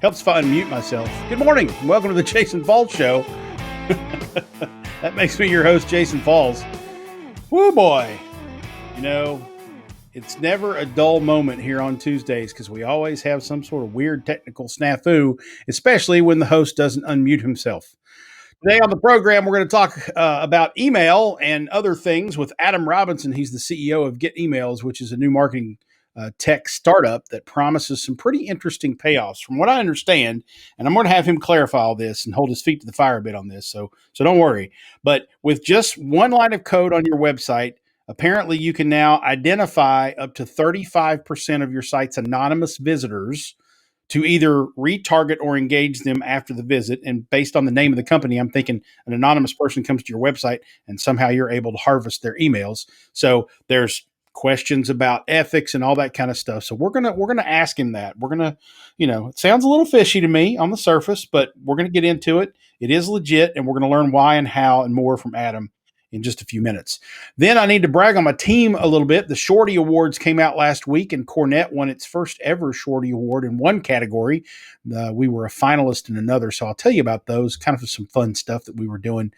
Helps if I unmute myself. Good morning, and welcome to the Jason Falls Show. That makes me your host, Jason Falls. Woo boy. You know, it's never a dull moment here on Tuesdays because we always have some sort of weird technical snafu, especially when the host doesn't unmute himself. Today on the program, we're going to talk about email and other things with Adam Robinson. He's the CEO of Get Emails, which is a new marketing tech startup that promises some pretty interesting payoffs from what I understand. And I'm going to have him clarify all this and hold his feet to the fire a bit on this. So don't worry. But with just one line of code on your website, apparently you can now identify up to 35% of your site's anonymous visitors to either retarget or engage them after the visit. And based on the name of the company, I'm thinking an anonymous person comes to your website and somehow you're able to harvest their emails. So there's questions about ethics and all that kind of stuff. So we're gonna ask him that. We're gonna, it sounds a little fishy to me on the surface, but we're gonna get into it. It is legit, and we're gonna learn why and how and more from Adam in just a few minutes. Then I need to brag on my team a little bit. The Shorty Awards came out last week, and Cornet won its first ever Shorty Award in one category. We were a finalist in another, so I'll tell you about those, kind of some fun stuff that we were doing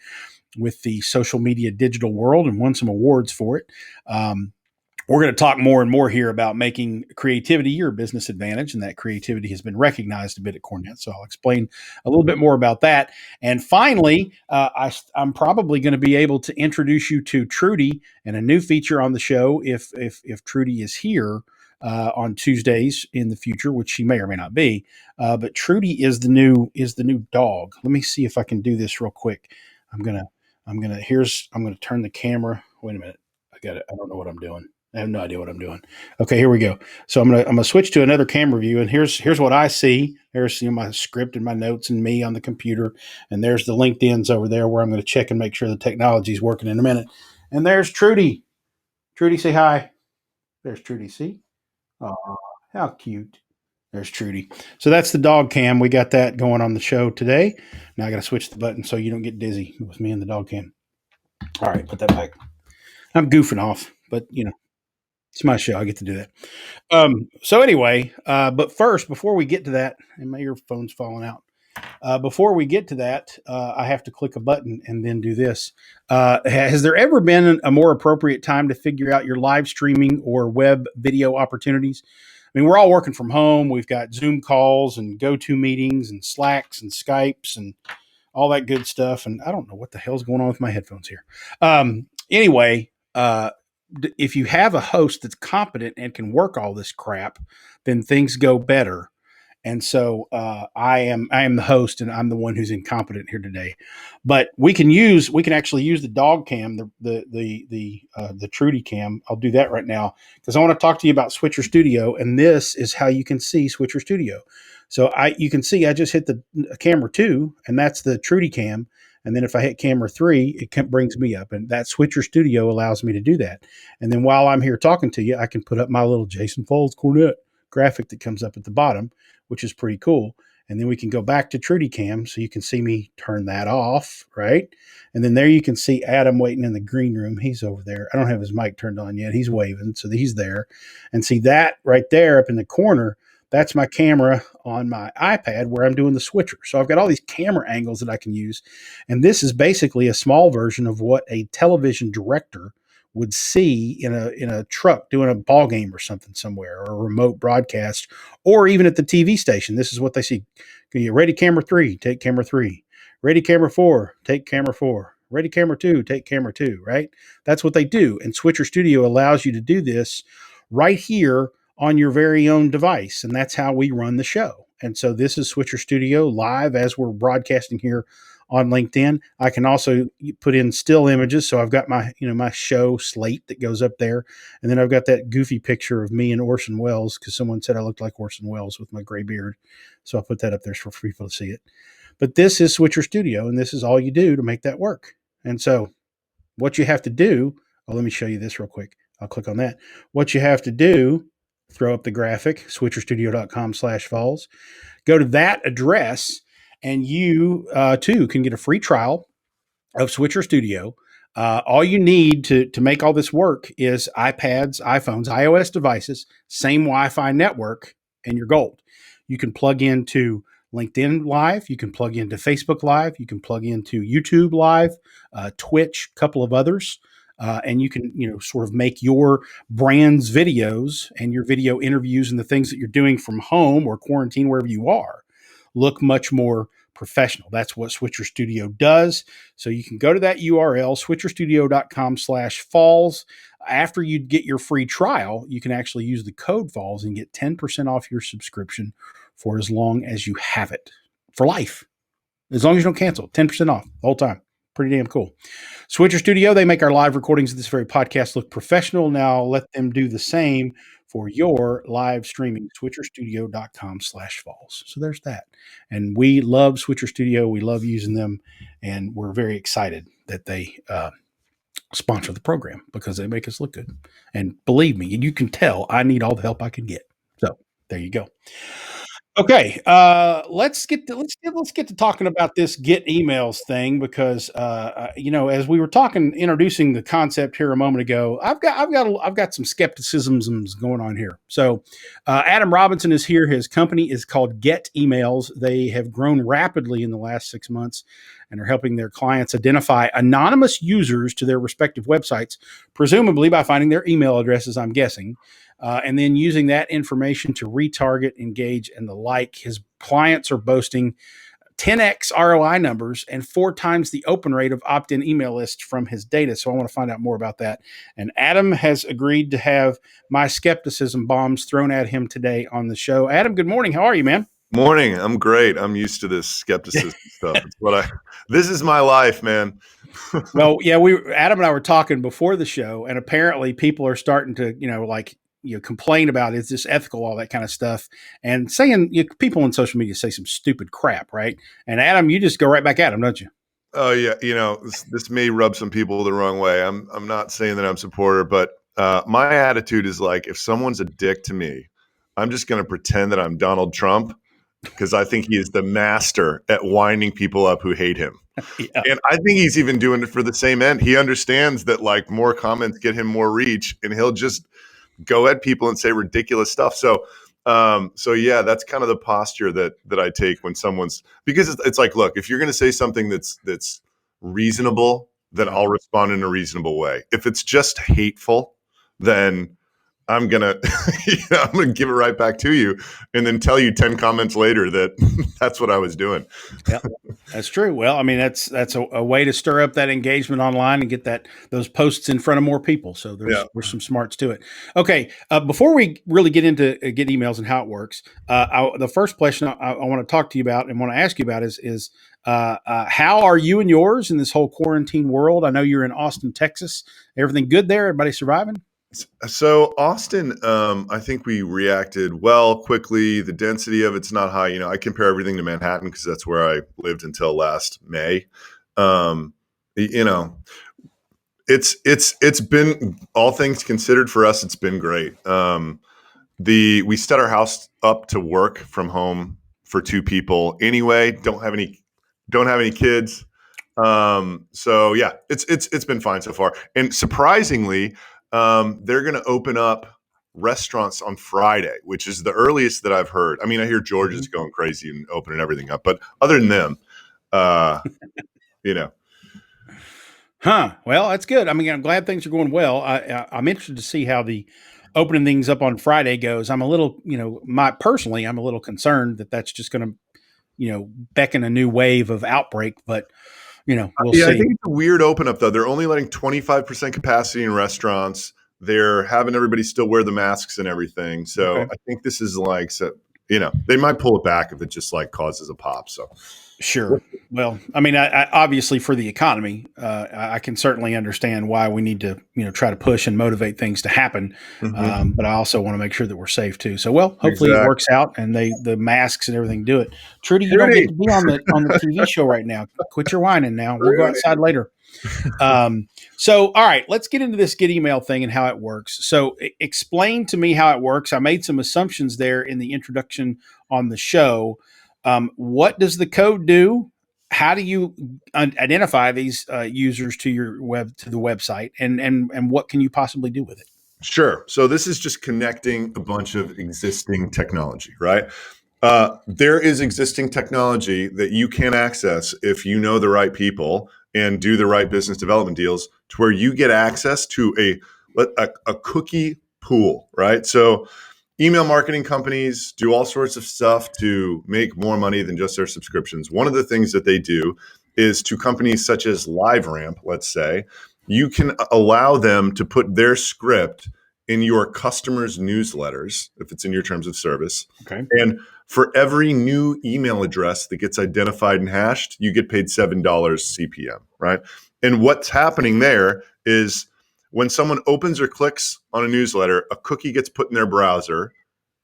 with the social media digital world, and won some awards for it. We're going to talk more and more here about making creativity your business advantage, and that creativity has been recognized a bit at Cornet. So I'll explain a little bit more about that. And finally, I'm probably going to be able to introduce you to Trudy and a new feature on the show if Trudy is here on Tuesdays in the future, which she may or may not be. But Trudy is the new dog. Let me see if I can do this real quick. I'm gonna turn the camera. Wait a minute. I got it. I don't know what I'm doing. I have no idea what I'm doing. Okay, here we go. So I'm gonna switch to another camera view, and here's what I see. There's my script and my notes and me on the computer, and there's the LinkedIn's over there where I'm going to check and make sure the technology's working in a minute. And there's Trudy. Trudy, say hi. There's Trudy. See? Oh, how cute. There's Trudy. So that's the dog cam. We got that going on the show today. Now I got to switch the button so you don't get dizzy with me and the dog cam. All right, put that back. I'm goofing off, but it's my show. I get to do that. So anyway, but first, before we get to that, and my earphone's falling out. Before we get to that, I have to click a button and then do this. Has there ever been a more appropriate time to figure out your live streaming or web video opportunities? I mean, we're all working from home. We've got Zoom calls and GoTo meetings and Slacks and Skypes and all that good stuff. And I don't know what the hell's going on with my headphones here. Anyway, if you have a host that's competent and can work all this crap, then things go better. And so I am the host, and I'm the one who's incompetent here today. But we can actually use the dog cam, the Trudy cam. I'll do that right now because I want to talk to you about Switcher Studio, and this is how you can see Switcher Studio. So you can see I just hit the camera 2, and that's the Trudy cam. And then if I hit camera 3, it brings me up, and that Switcher Studio allows me to do that. And then while I'm here talking to you, I can put up my little Jason Falls Cornet graphic that comes up at the bottom, which is pretty cool. And then we can go back to Trudy Cam so you can see me turn that off, right? And then there you can see Adam waiting in the green room. He's over there. I don't have his mic turned on yet. He's waving, so he's there. And see that right there up in the corner, that's my camera on my iPad where I'm doing the switcher. So I've got all these camera angles that I can use. And this is basically a small version of what a television director would see in a truck doing a ball game or something somewhere, or a remote broadcast, or even at the TV station. This is what they see. Ready camera 3, take camera 3. Ready camera 4, take camera 4. Ready camera 2, take camera 2, right? That's what they do. And Switcher Studio allows you to do this right here on your very own device. And that's how we run the show. And so this is Switcher Studio live as we're broadcasting here on LinkedIn. I can also put in still images. So I've got my show slate that goes up there. And then I've got that goofy picture of me and Orson Welles because someone said I looked like Orson Welles with my gray beard. So I'll put that up there for people to see it. But this is Switcher Studio, and this is all you do to make that work. And so what you have to do, let me show you this real quick. I'll click on that. What you have to do, throw up the graphic, switcherstudio.com/falls. Go to that address, and you too can get a free trial of Switcher Studio. All you need to make all this work is iPads, iPhones, iOS devices, same Wi-Fi network, and you're gold. You can plug into LinkedIn Live. You can plug into Facebook Live. You can plug into YouTube Live, Twitch, a couple of others. And you can, sort of make your brand's videos and your video interviews and the things that you're doing from home or quarantine, wherever you are, look much more professional. That's what Switcher Studio does. So you can go to that URL, switcherstudio.com/falls. After you get your free trial, you can actually use the code falls and get 10% off your subscription for as long as you have it, for life. As long as you don't cancel, 10% off the whole time. Pretty damn cool. Switcher Studio, they make our live recordings of this very podcast look professional. Now let them do the same for your live streaming, switcherstudio.com/falls. So there's that. And we love Switcher Studio. We love using them. And we're very excited that they sponsor the program because they make us look good. And believe me, you can tell I need all the help I can get. So there you go. Okay, let's get to talking about this get emails thing because as we were introducing the concept here a moment ago, I've got some skepticisms going on here. So, Adam Robinson is here. His company is called Get Emails. They have grown rapidly in the last 6 months and are helping their clients identify anonymous users to their respective websites, presumably by finding their email addresses, I'm guessing. And then using that information to retarget, engage, and the like. His clients are boasting 10x ROI numbers and 4 times the open rate of opt-in email lists from his data. So I want to find out more about that. And Adam has agreed to have my skepticism bombs thrown at him today on the show. Adam, good morning. How are you, man? Morning. I'm great. I'm used to this skepticism stuff. This is my life, man. Well, yeah, Adam and I were talking before the show, and apparently people are starting to, complain about is this ethical, all that kind of stuff, and saying people on social media say some stupid crap, right? And Adam, you just go right back at them, don't you? Oh yeah, this may rub some people the wrong way. I'm not saying that I'm a supporter, but my attitude is like, if someone's a dick to me, I'm just going to pretend that I'm Donald Trump because I think he is the master at winding people up who hate him. Yeah. And I think he's even doing it for the same end. He understands that like more comments get him more reach, and he'll just go at people and say ridiculous stuff. So yeah, that's kind of the posture that I take when someone's, because it's like, look, if you're going to say something that's reasonable, then I'll respond in a reasonable way. If it's just hateful, then I'm gonna give it right back to you, and then tell you 10 comments later that that's what I was doing. Yeah, that's true. Well, I mean, that's a way to stir up that engagement online and get those posts in front of more people. So there's some smarts to it. Okay, before we really get into get emails and how it works, the first question I want to talk to you about and want to ask you about is how are you and yours in this whole quarantine world? I know you're in Austin, Texas. Everything good there? Everybody surviving? So Austin, I think we reacted well, quickly. The density of it's not high. I compare everything to Manhattan because that's where I lived until last May. It's been, all things considered, for us, it's been great. We set our house up to work from home for 2 people anyway. Don't have any kids. So yeah, it's been fine so far. And surprisingly, they're going to open up restaurants on Friday, which is the earliest that I've heard. I mean, I hear Georgia's going crazy and opening everything up, but other than them, Huh. Well, that's good. I mean, I'm glad things are going well. I'm interested to see how the opening things up on Friday goes. I'm a little, personally, I'm a little concerned that that's just going to, beckon a new wave of outbreak, but we'll see. I think it's a weird open up though. They're only letting 25% capacity in restaurants. They're having everybody still wear the masks and everything. So okay. I think this is like, they might pull it back if it just like causes a pop. So sure. Well, I mean, I obviously for the economy, I can certainly understand why we need to, try to push and motivate things to happen. Mm-hmm. But I also want to make sure that we're safe too. So, well, hopefully it works out and the masks and everything do it. Trudy, you don't get to be on the TV show right now. Quit your whining now. We'll go outside later. So, all right, let's get into this get email thing and how it works. So explain to me how it works. I made some assumptions there in the introduction on the show. What does the code do? How do you identify these users to the website, and what can you possibly do with it? Sure. So this is just connecting a bunch of existing technology, right? There is existing technology that you can access if you know the right people and do the right business development deals, to where you get access to a cookie pool, right? So email marketing companies do all sorts of stuff to make more money than just their subscriptions. One of the things that they do is, to companies such as LiveRamp, let's say, you can allow them to put their script in your customers' newsletters if it's in your terms of service. Okay. And for every new email address that gets identified and hashed, you get paid $7 CPM, right? And what's happening there is, when someone opens or clicks on a newsletter, a cookie gets put in their browser,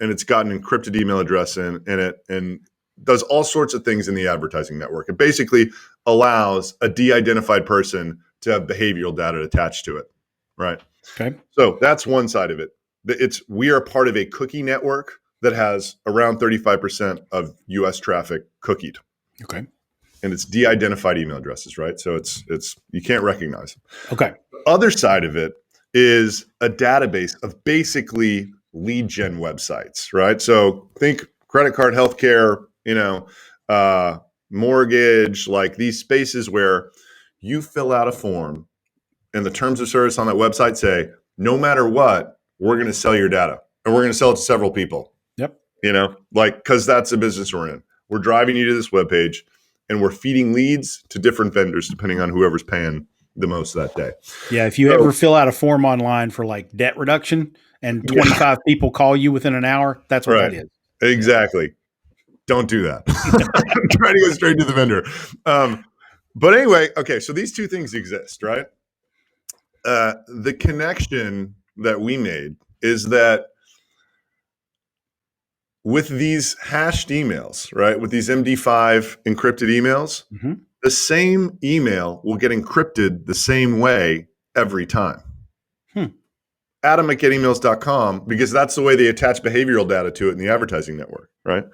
and it's got an encrypted email address in it, and does all sorts of things in the advertising network. It basically allows a de-identified person to have behavioral data attached to it, right? Okay. So that's one side of it. We are part of a cookie network that has around 35% of US traffic cookied. Okay. And it's de-identified email addresses, right? So it's you can't recognize them. Okay. The other side of it is a database of basically lead gen websites, right? So think credit card, healthcare, mortgage, like these spaces where you fill out a form and the terms of service on that website say, no matter what, we're going to sell your data, and we're going to sell it to several people. Yep. Because that's the business we're in. We're driving you to this webpage, and we're feeding leads to different vendors depending on whoever's paying the most that day. Yeah. If you ever fill out a form online for like debt reduction and 25 people call you within an hour, that's what that is. Exactly. Yeah. Don't do that. Try to go straight to the vendor. But anyway, okay. So these two things exist, right? The connection that we made is that with these hashed emails, right, with these MD5 encrypted emails, the same email will get encrypted the same way every time. Adam at getemails.com, because that's the way they attach behavioral data to it in the advertising network, right?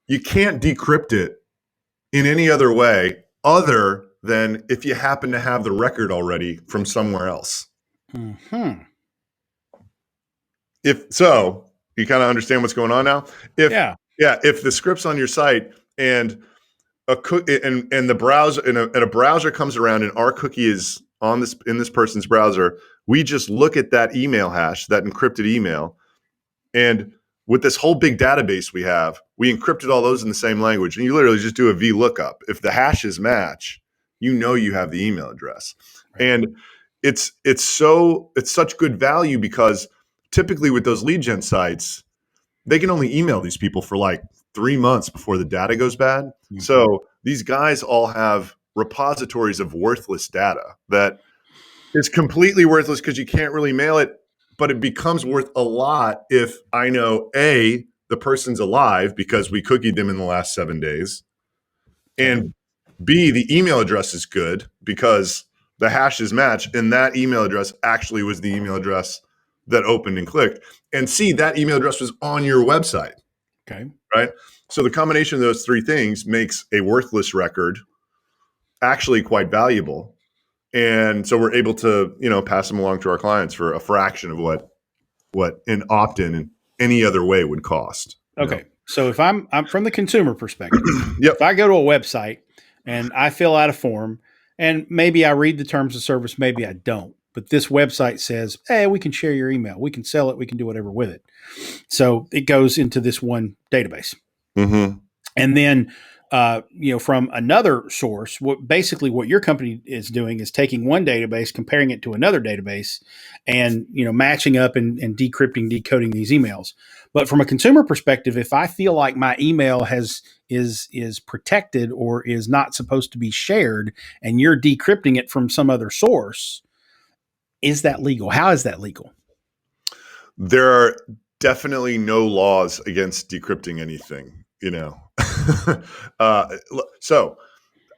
You can't decrypt it in any other way other than if you happen to have the record already from somewhere else. If so, you kind of understand what's going on now. If the script's on your site and the browser and a browser comes around and our cookie is on in this person's browser, we just look at that email hash, that encrypted email, and with this whole big database we have, we encrypted all those in the same language, and you literally just do a VLOOKUP. If the hashes match, you have the email address, and it's such good value, because typically with those lead gen sites, they can only email these people for like 3 months before the data goes bad. So these guys all have repositories of worthless data that is completely worthless because you can't really mail it, but it becomes worth a lot if I know A, the person's alive because we cookied them in the last 7 days, and B, the email address is good because the hashes match, and that email address actually was the email address that opened and clicked, and C, that email address was on your website. Okay. Right? So the combination of those three things makes a worthless record actually quite valuable. And so we're able to, pass them along to our clients for a fraction of what an opt-in in any other way would cost. Okay. So if I'm from the consumer perspective, Yep. If I go to a website and I fill out a form, and maybe I read the terms of service, maybe I don't, but this website says, hey, we can share your email, we can sell it, we can do whatever with it. So it goes into this one database. And then, from another source, what your company is doing is taking one database, comparing it to another database, and matching up and decrypting, decoding these emails. But from a consumer perspective, if I feel like my email is protected or is not supposed to be shared, and you're decrypting it from some other source, is that legal? How is that legal? There are definitely no laws against decrypting anything. So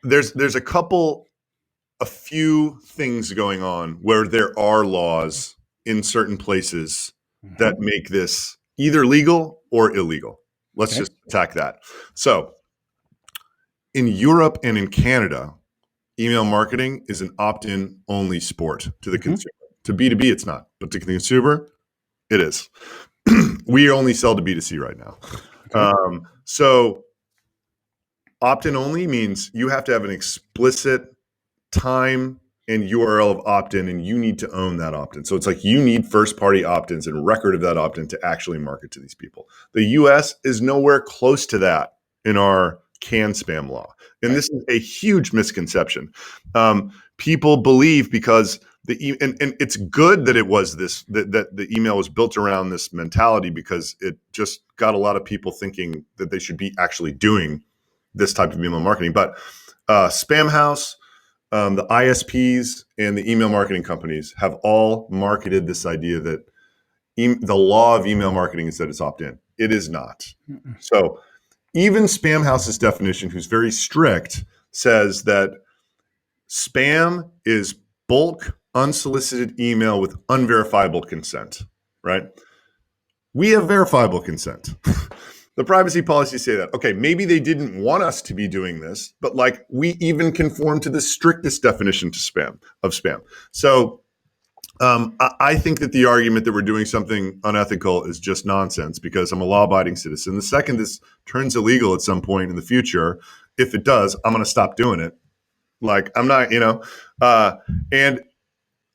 there's a few things going on where there are laws in certain places that make this either legal or illegal. Let's just attack that. So in Europe and in Canada, email marketing is an opt-in only sport to the consumer. To B2B, it's not, but to the consumer, it is. We only sell to B2C right now. Okay. So opt-in only means you have to have an explicit time and URL of opt-in, and you need to own that opt-in. So it's like you need first-party opt-ins and record of that opt-in to actually market to these people. The US is nowhere close to that in our CAN spam law. And this is a huge misconception. People believe because and it's good that it was this, that the email was built around this mentality, because it just got a lot of people thinking that they should be actually doing this type of email marketing. But Spamhaus, the ISPs, and the email marketing companies have all marketed this idea that the law of email marketing is that it's opt-in. It is not. So even Spamhaus's definition, who's very strict, says that spam is bulk unsolicited email with unverifiable consent, right? We have verifiable consent. The privacy policies say that. Okay, maybe they didn't want us to be doing this, but like we even conform to the strictest definition of spam. So I think that the argument that we're doing something unethical is just nonsense, because I'm a law-abiding citizen. The second this turns illegal at some point in the future, if it does, I'm going to stop doing it. Like I'm not, and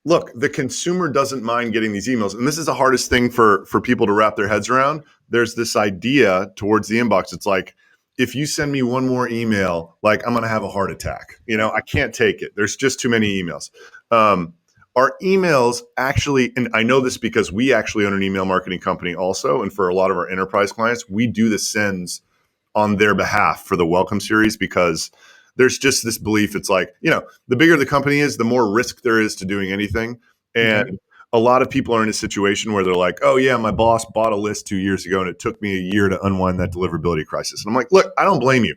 look, the consumer doesn't mind getting these emails. And this is the hardest thing for people to wrap their heads around. There's this idea towards the inbox. It's like, if you send me one more email, like I'm going to have a heart attack. I can't take it. There's just too many emails. Our emails actually, and I know this because we actually own an email marketing company also. And for a lot of our enterprise clients, we do the sends on their behalf for the welcome series, because there's just this belief. It's like, the bigger the company is, the more risk there is to doing anything. And a lot of people are in a situation where they're like, oh yeah, my boss bought a list 2 years ago and it took me a year to unwind that deliverability crisis. And I'm like, look, I don't blame you.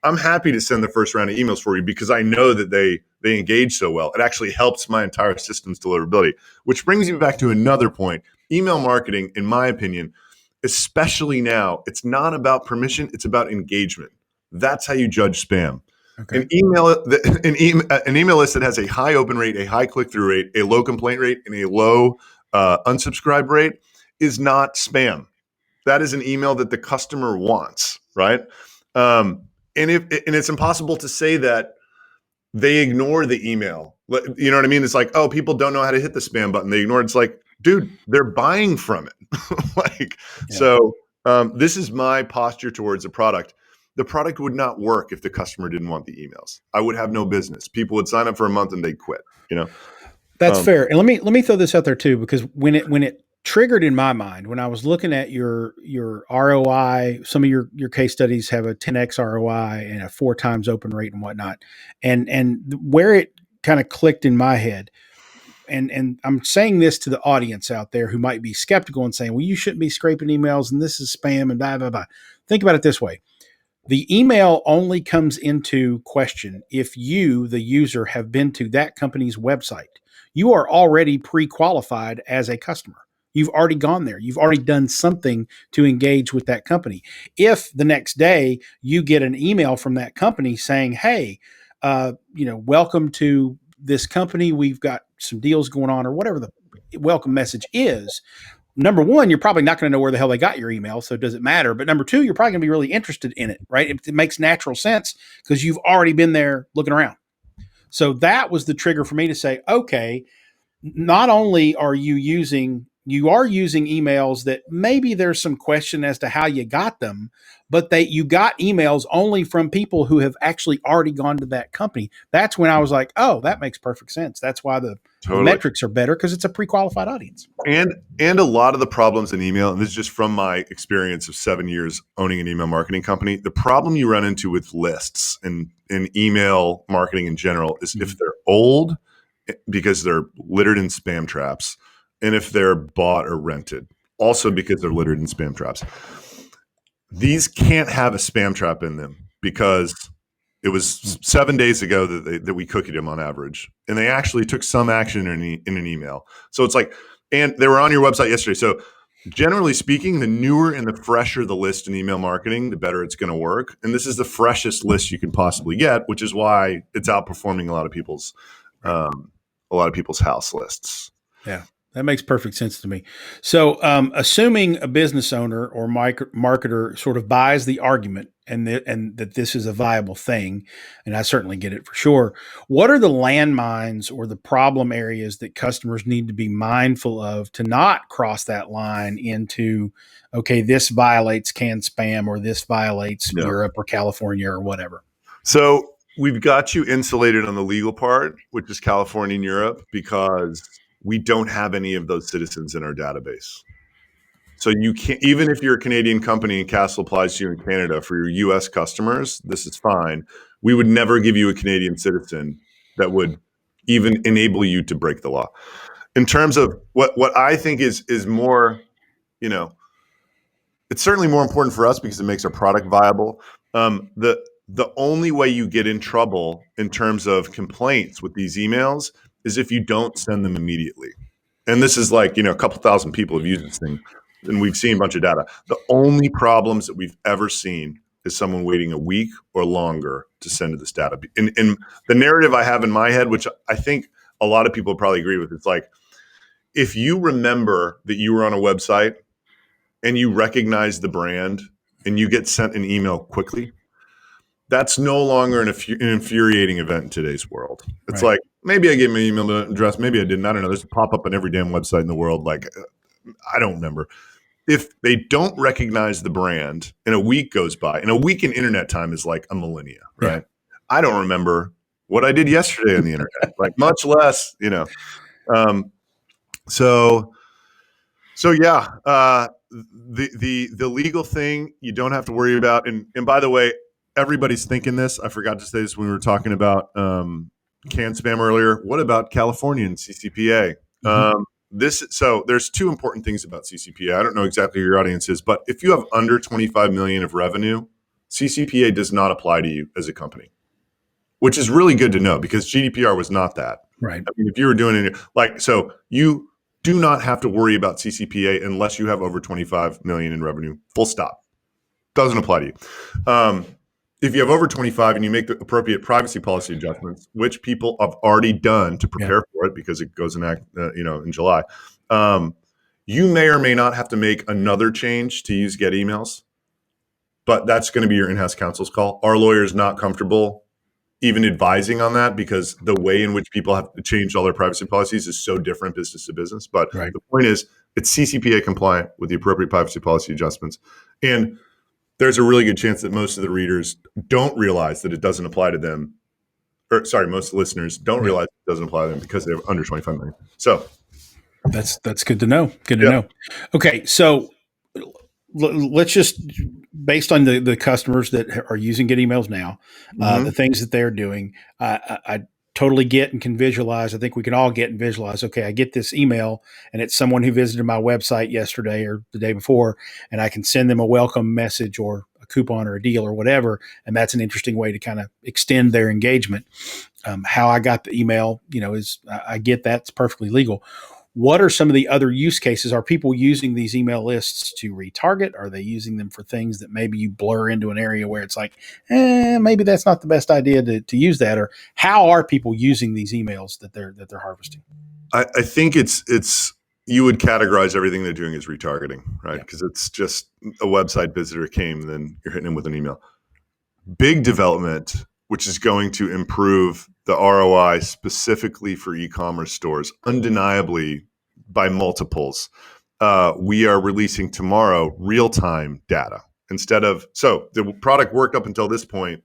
I'm happy to send the first round of emails for you, because I know that they engage so well. It actually helps my entire system's deliverability, which brings me back to another point. Email marketing, in my opinion, especially now, it's not about permission. It's about engagement. That's how you judge spam. Okay. An email list that has a high open rate, a high click-through rate, a low complaint rate, and a low unsubscribe rate is not spam. That is an email that the customer wants, right? And it's impossible to say that they ignore the email. You know what I mean? It's like, oh, people don't know how to hit the spam button. They ignore it. It's like, dude, they're buying from it. So this is my posture towards the product. The product would not work if the customer didn't want the emails. I would have no business. People would sign up for a month and they'd quit. That's fair. And let me throw this out there too, because when it triggered in my mind, when I was looking at your ROI, some of your case studies have a 10x ROI and a 4 times open rate and whatnot, and where it kind of clicked in my head. And I'm saying this to the audience out there who might be skeptical and saying, well, you shouldn't be scraping emails and this is spam and blah, blah, blah. Think about it this way. The email only comes into question if you, the user, have been to that company's website. You are already pre-qualified as a customer. You've already gone there. You've already done something to engage with that company. If the next day you get an email from that company saying, hey, welcome to this company. We've got some deals going on, or whatever the welcome message is. Number one, you're probably not going to know where the hell they got your email, so does it matter? But number two, you're probably going to be really interested in it, right? It makes natural sense because you've already been there looking around. So that was the trigger for me to say, okay, not only are you using emails that maybe there's some question as to how you got them, but you got emails only from people who have actually already gone to that company. That's when I was like, oh, that makes perfect sense. That's why the metrics are better, because it's a pre-qualified audience. And a lot of the problems in email, and this is just from my experience of 7 years owning an email marketing company, the problem you run into with lists and email marketing in general is if they're old, because they're littered in spam traps, and if they're bought or rented, also because they're littered in spam traps. These can't have a spam trap in them, because it was 7 days ago that we cookied them on average, and they actually took some action in an email. So it's like, and they were on your website yesterday. So generally speaking, the newer and the fresher the list in email marketing, the better it's going to work. And this is the freshest list you can possibly get, which is why it's outperforming a lot of people's house lists. Yeah. That makes perfect sense to me. So, assuming a business owner or marketer sort of buys the argument and that this is a viable thing, and I certainly get it for sure. What are the landmines or the problem areas that customers need to be mindful of to not cross that line into, okay, this violates canned spam or this violates Yeah. Europe or California or whatever? So we've got you insulated on the legal part, which is California and Europe, because we don't have any of those citizens in our database. So you can't, even if you're a Canadian company and Castle applies to you in Canada for your US customers, this is fine. We would never give you a Canadian citizen that would even enable you to break the law. In terms of what I think is more, you know, it's certainly more important for us because it makes our product viable. The only way you get in trouble in terms of complaints with these emails is if you don't send them immediately. And this is like, a couple thousand people have used this thing and we've seen a bunch of data. The only problems that we've ever seen is someone waiting a week or longer to send this data. And the narrative I have in my head, which I think a lot of people probably agree with, it's like, if you remember that you were on a website and you recognize the brand and you get sent an email quickly, that's no longer an infuriating event in today's world. It's Right. like, maybe I gave my email address, maybe I didn't. I don't know. There's a pop-up on every damn website in the world. Like, I don't remember. If they don't recognize the brand and a week goes by, and a week in internet time is like a millennia, right? Yeah. I don't remember what I did yesterday on the internet, like much less, So yeah, the legal thing you don't have to worry about. And by the way, everybody's thinking this. I forgot to say this when we were talking about canned spam earlier. What about California and CCPA? Mm-hmm. So there's two important things about CCPA. I don't know exactly who your audience is, but if you have under 25 million of revenue, CCPA does not apply to you as a company, which is really good to know because GDPR was not that. Right. I mean, if you were doing it so you do not have to worry about CCPA unless you have over 25 million in revenue. Full stop. Doesn't apply to you. If you have over 25 and you make the appropriate privacy policy adjustments, which people have already done to prepare for it because it goes in in July, you may or may not have to make another change to use Get Emails, but that's going to be your in-house counsel's call. Our lawyer is not comfortable even advising on that because the way in which people have changed all their privacy policies is so different business to business. But right. The point is it's CCPA compliant with the appropriate privacy policy adjustments. And there's a really good chance that most of the readers don't realize that it doesn't apply to them. Or sorry, most of the listeners don't realize it doesn't apply to them because they're under 25 million. So that's good to know. Good to know. Okay. So let's just, based on the customers that are using Get Emails now, the things that they're doing, I totally get and can visualize. I think we can all get and visualize. Okay, I get this email and it's someone who visited my website yesterday or the day before, and I can send them a welcome message or a coupon or a deal or whatever. And that's an interesting way to kind of extend their engagement. How I got the email, I get that. It's perfectly legal. What are some of the other use cases? Are people using these email lists to retarget? Are they using them for things that maybe you blur into an area where it's like, maybe that's not the best idea to use that? Or how are people using these emails that they're harvesting? I think it's you would categorize everything they're doing as retargeting, right? Because it's just a website visitor came, then you're hitting them with an email. Big development, which is going to improve the ROI specifically for e-commerce stores, undeniably by multiples. We are releasing tomorrow real-time data. So the product worked up until this point,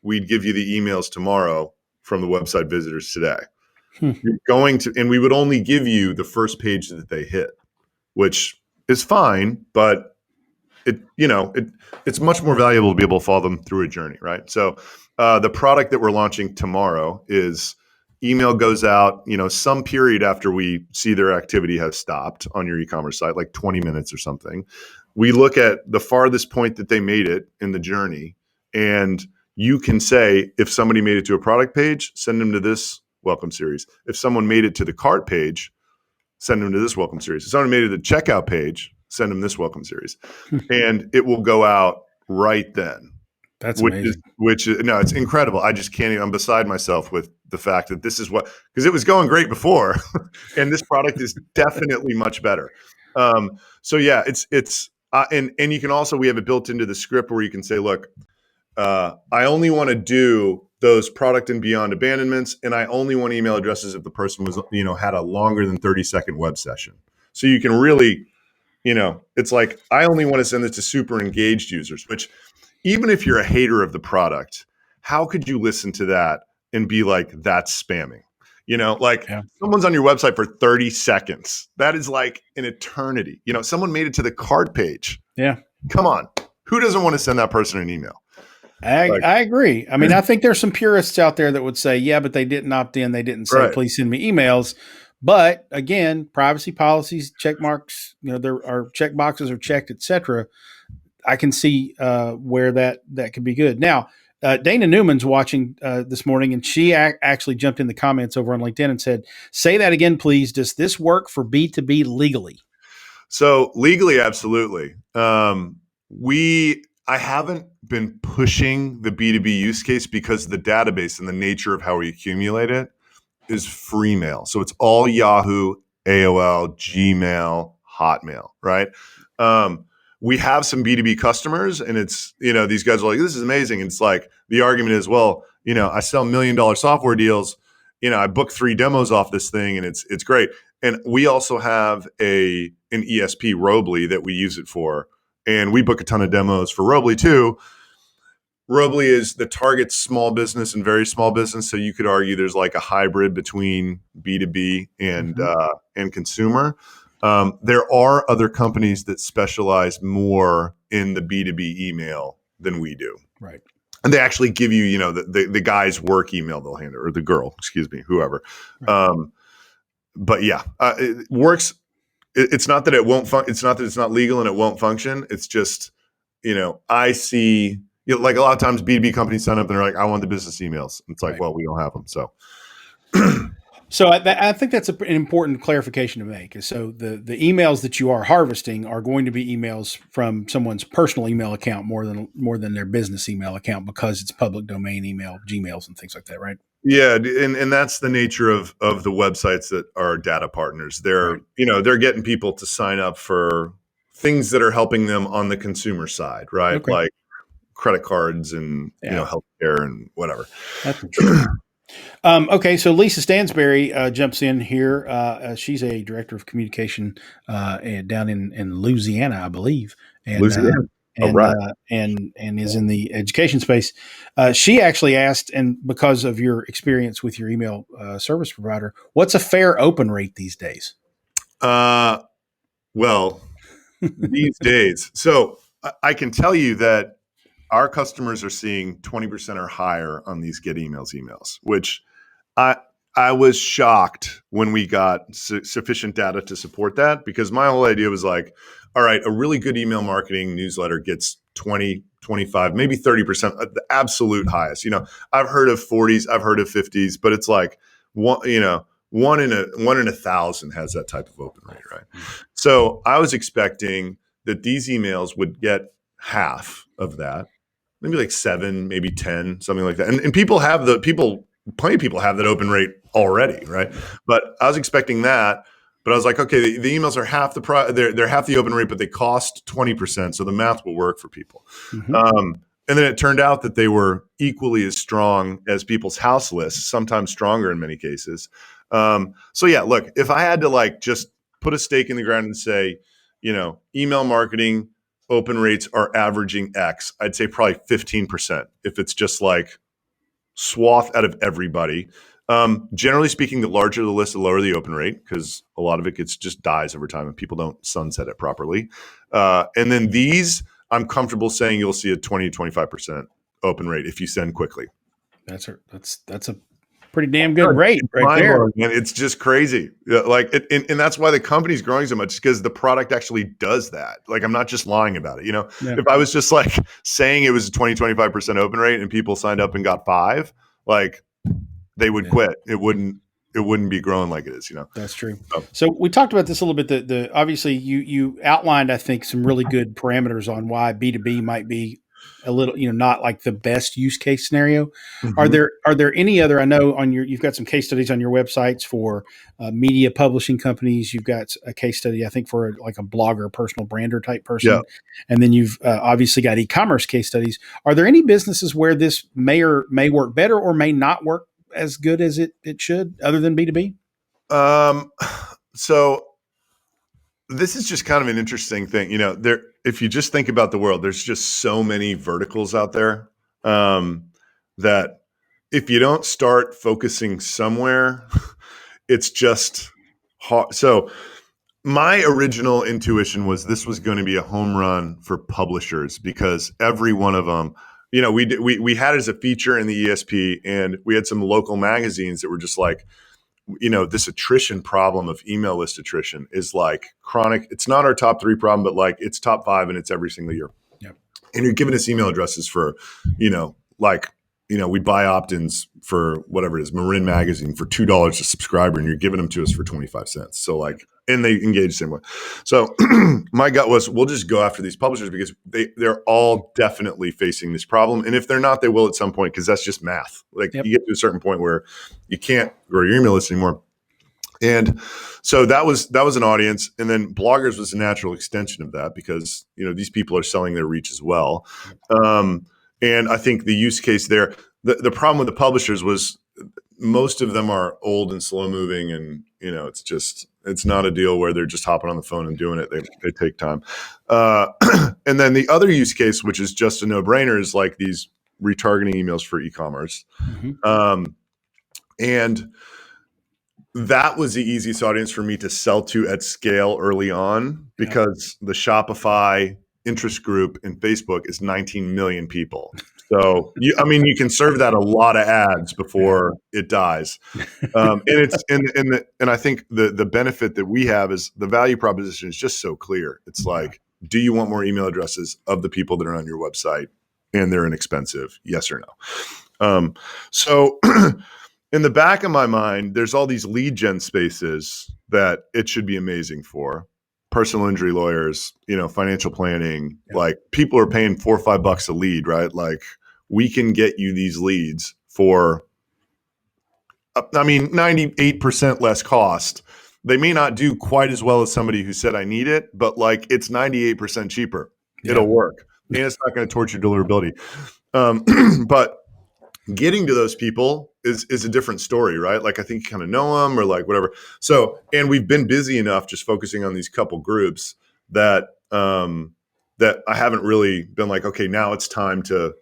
we'd give you the emails tomorrow from the website visitors today. And we would only give you the first page that they hit, which is fine, but it's much more valuable to be able to follow them through a journey, right? So the product that we're launching tomorrow is email goes out, some period after we see their activity has stopped on your e-commerce site, like 20 minutes or something. We look at the farthest point that they made it in the journey, and you can say, if somebody made it to a product page, send them to this welcome series. If someone made it to the cart page, send them to this welcome series. If someone made it to the checkout page, send them this welcome series. And it will go out right then. That's amazing. No, it's incredible. I just can't even, I'm beside myself with the fact that this is because it was going great before, and this product is definitely much better. So yeah, and you can also, we have it built into the script where you can say, look, I only want to do those product and beyond abandonments, and I only want email addresses if the person was, had a longer than 30-second web session. So you can really, it's like, I only want to send this to super engaged users, which even if you're a hater of the product, how could you listen to that and be like, that's spamming? Someone's on your website for 30 seconds. That is like an eternity. Someone made it to the cart page. Yeah. Come on. Who doesn't want to send that person an email? I agree. I mean, I think there's some purists out there that would say, yeah, but they didn't opt in. They didn't say, Right. Please send me emails. But again, privacy policies, check marks, there are check boxes are checked, etc. I can see where that could be good. Now, Dana Newman's watching this morning, and she actually jumped in the comments over on LinkedIn and said, say that again, please. Does this work for B2B legally? So legally, absolutely. I haven't been pushing the B2B use case because the database and the nature of how we accumulate it is free mail. So it's all Yahoo, AOL, Gmail, Hotmail, right? We have some B2B customers, and it's, these guys are like, this is amazing. And it's like, the argument is, well, I sell $1 million software deals. I booked 3 demos off this thing, and it's great. And we also have an ESP, Robly, that we use it for. And we book a ton of demos for Robly too. Robly is the target small business and very small business. So you could argue there's like a hybrid between B2B and consumer. There are other companies that specialize more in the B2B email than we do. Right. And they actually give you, the guy's work email they'll handle, or the girl, whoever. Right. But yeah, it works. It's not that it won't. It's not that it's not legal and it won't function. It's just, I see, like a lot of times B2B companies sign up and they're like, I want the business emails. It's like, well, we don't have them. So, so I think that's an important clarification to make. So the emails that you are harvesting are going to be emails from someone's personal email account more than their business email account, because it's public domain email, Gmails and things like that, right? Yeah, and that's the nature of the websites that are data partners. They're they're getting people to sign up for things that are helping them on the consumer side, right? Okay. Like credit cards and healthcare and whatever. That's interesting. Okay, so Lisa Stansberry jumps in here. She's a director of communication down in Louisiana, I believe. And, Louisiana. Right. And is in the education space. She actually asked, and because of your experience with your email service provider, what's a fair open rate these days? Well, these days, so I can tell you that our customers are seeing 20% or higher on these get emails, which I was shocked when we got sufficient data to support that, because my whole idea was like, all right, a really good email marketing newsletter gets 20, 25, maybe 30%, the absolute highest. I've heard of 40s, I've heard of 50s, but it's like one in 1,000 has that type of open rate, right? So I was expecting that these emails would get half of that, maybe like 7, maybe 10, something like that. And plenty of people have that open rate already, right? But I was expecting that. But I was like, okay, the emails are half they're half the open rate, but they cost 20%, so the math will work for people. Mm-hmm. And then it turned out that they were equally as strong as people's house lists, sometimes stronger in many cases. So yeah, look, if I had to just put a stake in the ground and say, email marketing open rates are averaging X, I'd say probably 15%. If it's just like swath out of everybody. Generally speaking, the larger the list, the lower the open rate, because a lot of it just dies over time and people don't sunset it properly. And then these, I'm comfortable saying you'll see a 20 to 25% open rate if you send quickly. That's a pretty damn good rate right there. And it's just crazy. And that's why the company's growing so much, because the product actually does that. Like, I'm not just lying about it. If I was just like saying it was a 20, 25% open rate and people signed up and got 5, they would quit. It wouldn't be growing like it is, That's true. So we talked about this a little bit. The obviously you outlined, I think, some really good parameters on why B2B might be a little, not like the best use case scenario. Are Mhm. there any other? I know you've got some case studies on your websites for media publishing companies. You've got a case study, I think, for like a blogger, personal brander type Yeah. person, and then you've obviously got e-commerce case studies. Are there any businesses where this may work better or may not work as good as it should, other than B2B? So this is just kind of an interesting thing. If you just think about the world, there's just so many verticals out there, that if you don't start focusing somewhere, it's just hard. So my original intuition was this was going to be a home run for publishers because every one of them, we had it as a feature in the ESP, and we had some local magazines that were just like, this attrition problem of email list attrition is like chronic. It's not our top 3 problem, but like it's top 5, and it's every single year. Yep. And you're giving us email addresses for, we buy opt-ins for whatever it is, Marin Magazine for $2 a subscriber, and you're giving them to us for 25 cents. So like, and they engage the same way. So my gut was, we'll just go after these publishers because they're all definitely facing this problem. And if they're not, they will at some point, because that's just math. Like, Yep. you get to a certain point where you can't grow your email list anymore. And so that was an audience. And then bloggers was a natural extension of that because, these people are selling their reach as well. And I think the use case there, the problem with the publishers was most of them are old and slow moving, and it's not a deal where they're just hopping on the phone and doing it. They take time. And then the other use case, which is just a no brainer, is like these retargeting emails for e-commerce. Mm-hmm. And that was the easiest audience for me to sell to at scale early on, because the Shopify interest group in Facebook is 19 million people. So you can serve that a lot of ads before it dies. And I think the benefit that we have is the value proposition is just so clear. It's like, do you want more email addresses of the people that are on your website, and they're inexpensive? Yes or no? So in the back of my mind, there's all these lead gen spaces that it should be amazing for. Personal injury lawyers, financial planning, like people are paying $4 or $5 a lead, right? Like, we can get you these leads for, 98% less cost. They may not do quite as well as somebody who said I need it, but like it's 98% cheaper. Yeah. It'll work. And it's not going to torture deliverability. But getting to those people is a different story, right? Like, I think you kind of know them or like whatever. So, and we've been busy enough just focusing on these couple groups that I haven't really been like, okay, now it's time to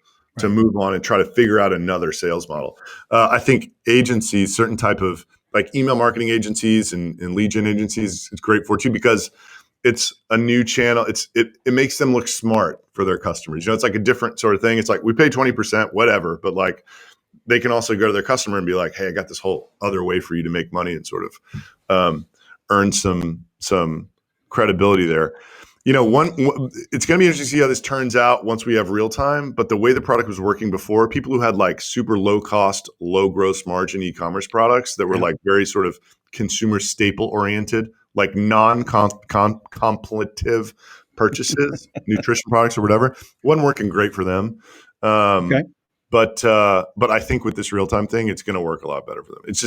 move on and try to figure out another sales model. I think agencies, certain type of like email marketing agencies and lead gen agencies, it's great for too, because it's a new channel. It makes them look smart for their customers. It's like a different sort of thing. It's like, we pay 20%, whatever, but like they can also go to their customer and be like, hey, I got this whole other way for you to make money and sort of earn some credibility there. It's going to be interesting to see how this turns out once we have real time. But the way the product was working before, people who had like super low cost, low gross margin e-commerce products that were like very sort of consumer staple oriented, like non-contemplative purchases, nutrition products or whatever, wasn't working great for them. But I think with this real time thing, it's going to work a lot better for them. It's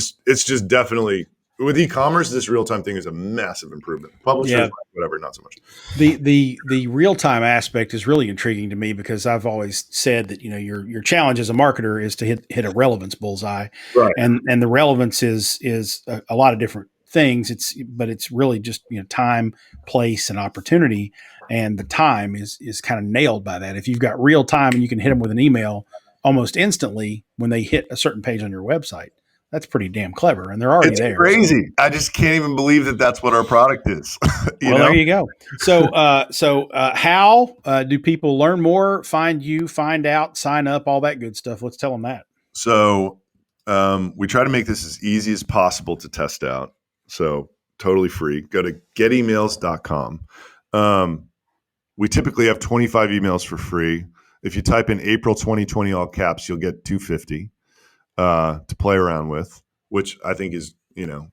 just definitely. With e-commerce, this real-time thing is a massive improvement. Publishers, whatever, not so much. The real-time aspect is really intriguing to me, because I've always said that your challenge as a marketer is to hit a relevance bullseye, right? And the relevance is a lot of different things. But it's really just time, place, and opportunity, and the time is kind of nailed by that. If you've got real time and you can hit them with an email almost instantly when they hit a certain page on your website, that's pretty damn clever, and they're already there. It's crazy. I just can't even believe that that's what our product is. There you go. So how do people learn more, find you, find out, sign up, all that good stuff? Let's tell them that. So we try to make this as easy as possible to test out. So totally free. Go to getemails.com. We typically have 25 emails for free. If you type in April 2020 all caps, you'll get 250. To play around with, which I think is,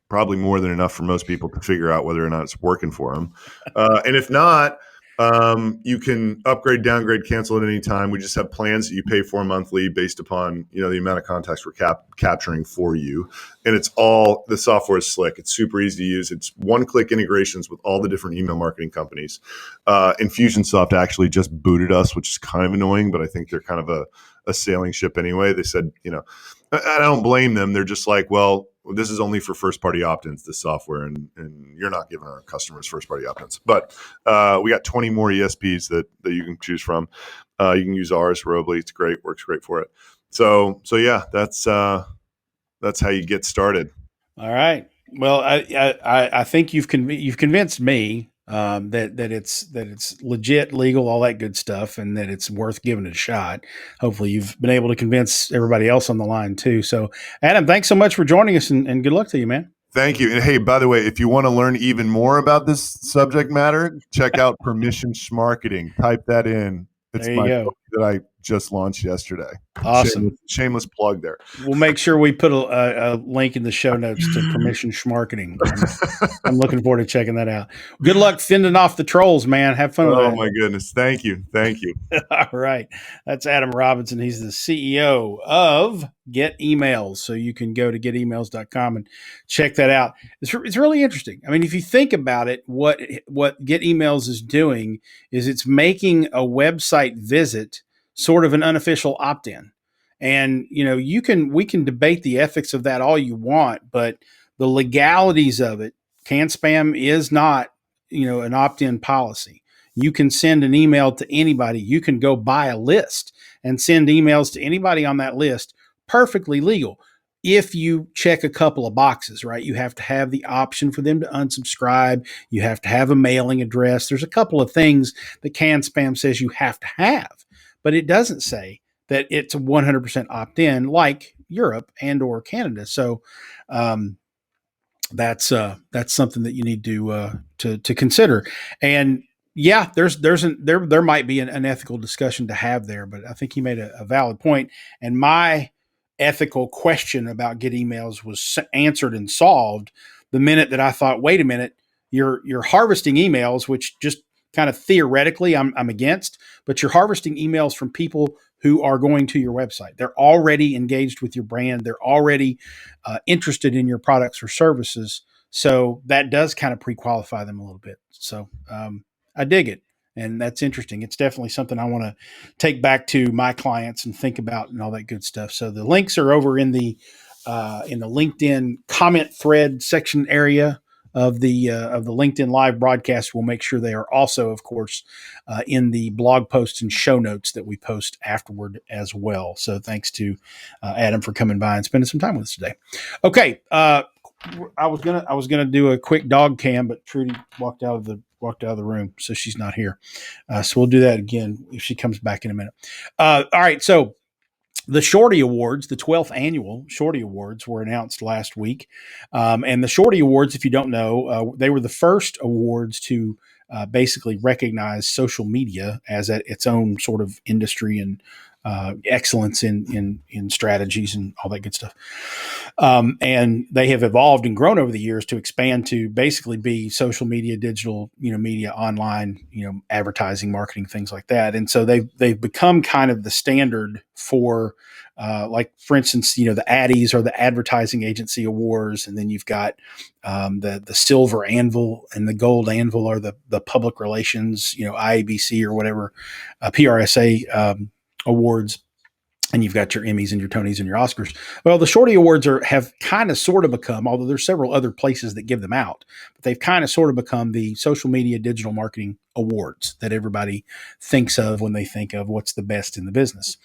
probably more than enough for most people to figure out whether or not it's working for them. And if not, You can upgrade, downgrade, cancel at any time. We just have plans that you pay for monthly based upon, the amount of contacts we're capturing for you. And the software is slick. It's super easy to use. It's one-click integrations with all the different email marketing companies. Infusionsoft actually just booted us, which is kind of annoying, but I think they're kind of a sailing ship anyway. They said, I don't blame them. They're just like, well, this is only for first-party opt-ins, this software, and you're not giving our customers first-party opt-ins. But we got 20 more ESPs that you can choose from. You can use ours, Robly. It's great. Works great for it. So yeah, that's how you get started. All right. Well, I think you've convinced me that it's legit, legal, all that good stuff, and that it's worth giving it a shot. Hopefully, you've been able to convince everybody else on the line too. So, Adam, thanks so much for joining us, and good luck to you, man. Thank you. And hey, by the way, if you want to learn even more about this subject matter, check out Permission Schmarketing. Type that in. It's my book that I just launched yesterday. Awesome. Shameless plug there. We'll make sure we put a link in the show notes to Permission Schmarketing. I'm looking forward to checking that out. Good luck fending off the trolls, man. Have fun with that. Oh, my goodness. Thank you. All right. That's Adam Robinson. He's the CEO of Get Emails. So you can go to getemails.com and check that out. It's really interesting. I mean, if you think about it, what Get Emails is doing is it's making a website visit sort of an unofficial opt-in. And, we can debate the ethics of that all you want, but the legalities of it, CAN-SPAM is not, an opt-in policy. You can send an email to anybody. You can go buy a list and send emails to anybody on that list, perfectly legal. If you check a couple of boxes, right? You have to have the option for them to unsubscribe. You have to have a mailing address. There's a couple of things that CAN-SPAM says you have to have, but it doesn't say that it's 100% opt-in like Europe and or Canada. So that's something that you need to consider. And yeah, there might be an ethical discussion to have there, but I think he made a valid point. And my ethical question about Get Emails was answered and solved the minute that I thought, wait a minute, you're harvesting emails, which just kind of theoretically I'm against, but you're harvesting emails from people who are going to your website. They're already engaged with your brand. They're already interested in your products or services. So that does kind of pre-qualify them a little bit. So I dig it. And that's interesting. It's definitely something I want to take back to my clients and think about and all that good stuff. So the links are over in the LinkedIn comment thread section area of the LinkedIn live broadcast. We'll make sure they are also, of course, in the blog posts and show notes that we post afterward as well. So thanks to Adam for coming by and spending some time with us today. Okay, I was gonna do a quick dog cam, but Trudy walked out of the room, so she's not here. So we'll do that again if she comes back in a minute. All right, so the Shorty Awards, the 12th annual Shorty Awards, were announced last week. And the Shorty Awards, if you don't know, they were the first awards to basically recognize social media as its own sort of industry and excellence in strategies and all that good stuff. And they have evolved and grown over the years to expand to basically be social media, digital, media, online, advertising, marketing, things like that. And so they've become kind of the standard for, like, for instance, the Addies or the Advertising Agency Awards, and then you've got the Silver Anvil and the Gold Anvil are the public relations, IABC or whatever, PRSA awards, and you've got your Emmys and your Tonys and your Oscars. Well, the Shorty Awards have kind of sort of become, although there's several other places that give them out, but they've kind of sort of become the social media digital marketing awards that everybody thinks of when they think of what's the best in the business.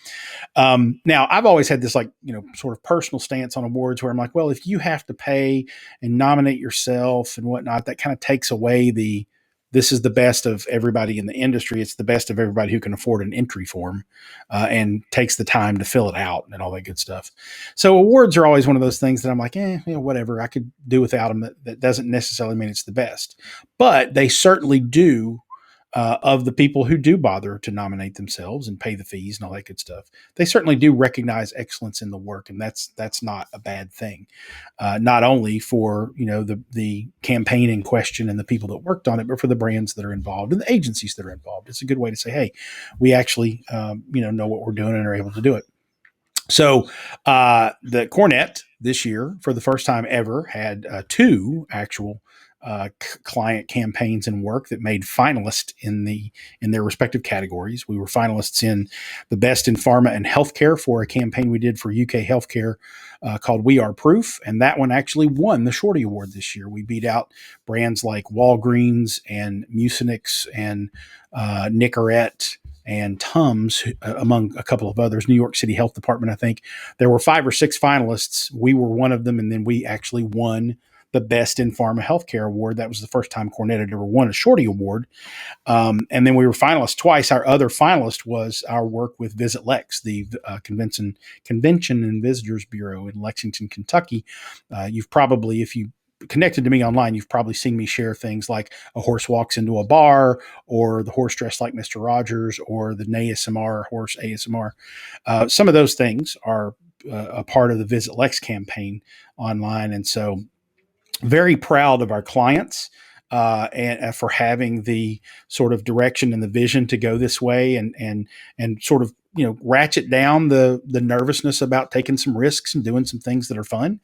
Now, I've always had this sort of personal stance on awards where I'm like, well, if you have to pay and nominate yourself and whatnot, that kind of takes away this is the best of everybody in the industry. It's the best of everybody who can afford an entry form and takes the time to fill it out and all that good stuff. So awards are always one of those things that I'm like, whatever. I could do without them. That doesn't necessarily mean it's the best. But they certainly do of the people who do bother to nominate themselves and pay the fees and all that good stuff. They certainly do recognize excellence in the work, and that's not a bad thing. Not only for the campaign in question and the people that worked on it, but for the brands that are involved and the agencies that are involved. It's a good way to say, hey, we actually know what we're doing and are able to do it. So the Cornet this year, for the first time ever, had two actual client campaigns and work that made finalists in their respective categories. We were finalists in the best in pharma and healthcare for a campaign we did for UK Healthcare called We Are Proof, and that one actually won the Shorty Award this year. We beat out brands like Walgreens and Mucinex and Nicorette and Tums, among a couple of others, New York City Health Department, I think. There were 5 or 6 finalists. We were one of them, and then we actually won the Best in Pharma Healthcare Award. That was the first time Cornet had ever won a Shorty Award. And then we were finalists twice. Our other finalist was our work with Visit Lex, the Convention and Visitors Bureau in Lexington, Kentucky. You've probably, if you connected to me online, you've probably seen me share things like a horse walks into a bar, or the horse dressed like Mr. Rogers, or the NASMR horse ASMR. Some of those things are a part of the Visit Lex campaign online. And so very proud of our clients and for having the sort of direction and the vision to go this way and sort of ratchet down the nervousness about taking some risks and doing some things that are fun.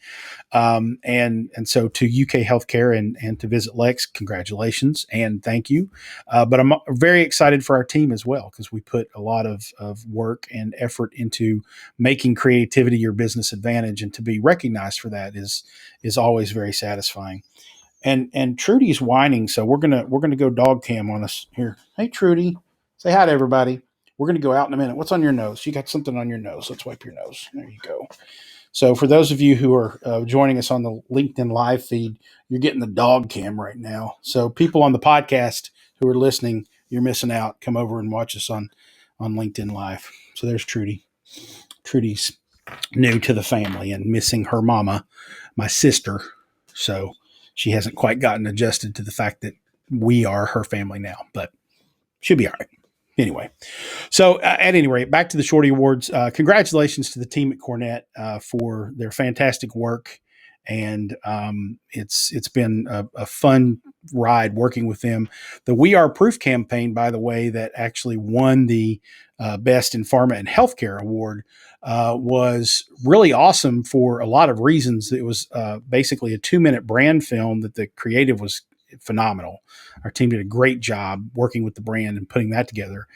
And so to UK Healthcare and to Visit Lex, congratulations and thank you. But I'm very excited for our team as well, because we put a lot of work and effort into making creativity your business advantage, and to be recognized for that is always very satisfying. And Trudy's whining, so we're gonna go dog cam on us here. Hey Trudy, say hi to everybody. We're gonna go out in a minute. What's on your nose? You got something on your nose. Let's wipe your nose. There you go. So for those of you who are joining us on the LinkedIn live feed, you're getting the dog cam right now. So people on the podcast who are listening, you're missing out. Come over and watch us on LinkedIn live. So there's Trudy. Trudy's new to the family and missing her mama, my sister. So she hasn't quite gotten adjusted to the fact that we are her family now, but she'll be all right. Anyway, so at any rate, back to the Shorty Awards. Congratulations to the team at Cornet for their fantastic work. And it's been a fun ride working with them. The We Are Proof campaign, by the way, that actually won the Best in Pharma and Healthcare Award was really awesome for a lot of reasons. It was basically a 2-minute brand film that the creative was phenomenal. Our team did a great job working with the brand and putting that together.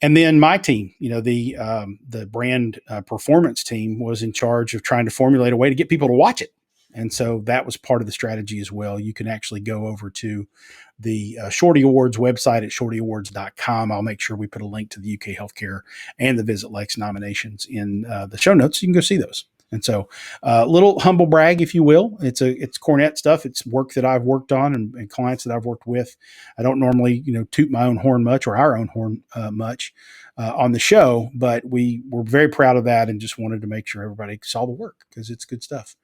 And then my team, the brand performance team, was in charge of trying to formulate a way to get people to watch it. And so that was part of the strategy as well. You can actually go over to the Shorty Awards website at shortyawards.com. I'll make sure we put a link to the UK Healthcare and the Visit Lex nominations in the show notes. You can go see those. And so little humble brag, if you will. It's Cornet stuff. It's work that I've worked on and clients that I've worked with. I don't normally, toot my own horn much, or our own horn much on the show, but we were very proud of that and just wanted to make sure everybody saw the work, because it's good stuff.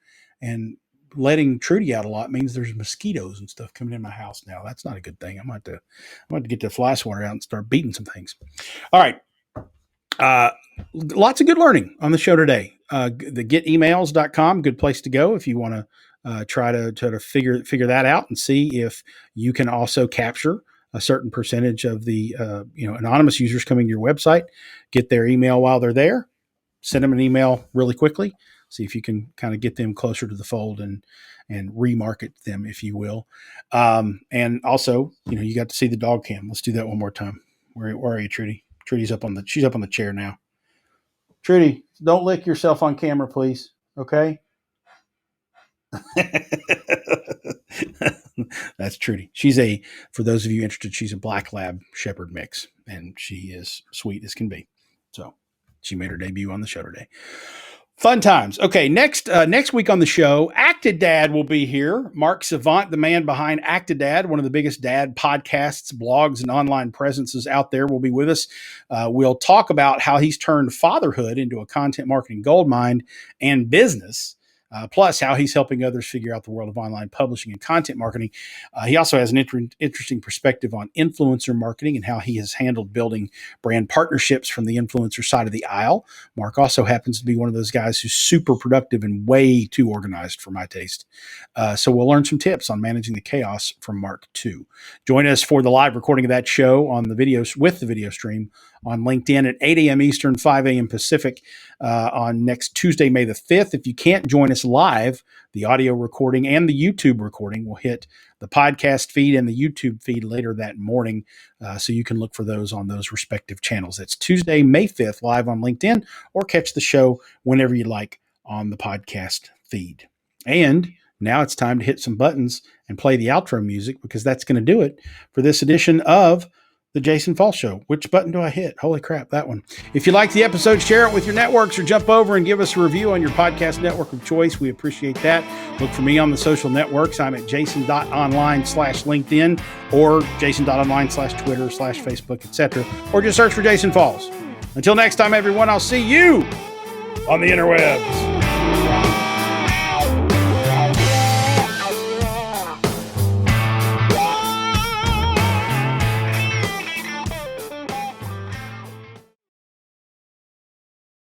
And letting Trudy out a lot means there's mosquitoes and stuff coming in my house now. That's not a good thing. I'm going to get the fly swatter out and start beating some things. All right. Lots of good learning on the show today. The getemails.com, good place to go if you want to try to figure that out and see if you can also capture a certain percentage of the anonymous users coming to your website. Get their email while they're there. Send them an email really quickly. See if you can kind of get them closer to the fold and remarket them, if you will. And also, you got to see the dog cam. Let's do that one more time. Where are you, Trudy? Trudy's she's up on the chair now. Trudy, don't lick yourself on camera, please. Okay. That's Trudy. For those of you interested, she's a black lab shepherd mix, and she is sweet as can be. So she made her debut on the show today. Fun times. Okay, next week on the show, Actidad will be here. Mark Savant, the man behind Actidad, one of the biggest dad podcasts, blogs, and online presences out there, will be with us. We'll talk about how he's turned fatherhood into a content marketing goldmine and business. plus how he's helping others figure out the world of online publishing and content marketing. He also has an interesting perspective on influencer marketing and how he has handled building brand partnerships from the influencer side of the aisle. Mark also happens to be one of those guys who's super productive and way too organized for my taste. So we'll learn some tips on managing the chaos from Mark too. Join us for the live recording of that show on the videos with the video stream on LinkedIn at 8 a.m. Eastern, 5 a.m. Pacific on next Tuesday, May the 5th. If you can't join us live, the audio recording and the YouTube recording will hit the podcast feed and the YouTube feed later that morning, so you can look for those on those respective channels. It's Tuesday, May 5th, live on LinkedIn, or catch the show whenever you like on the podcast feed. And now it's time to hit some buttons and play the outro music, because that's going to do it for this edition of the Jason Falls Show. Which button do I hit? Holy crap, that one. If you like the episode, share it with your networks or jump over and give us a review on your podcast network of choice. We appreciate that. Look for me on the social networks. I'm at jason.online/LinkedIn or jason.online/Twitter/Facebook, etc. Or just search for Jason Falls. Until next time, everyone, I'll see you on the interwebs.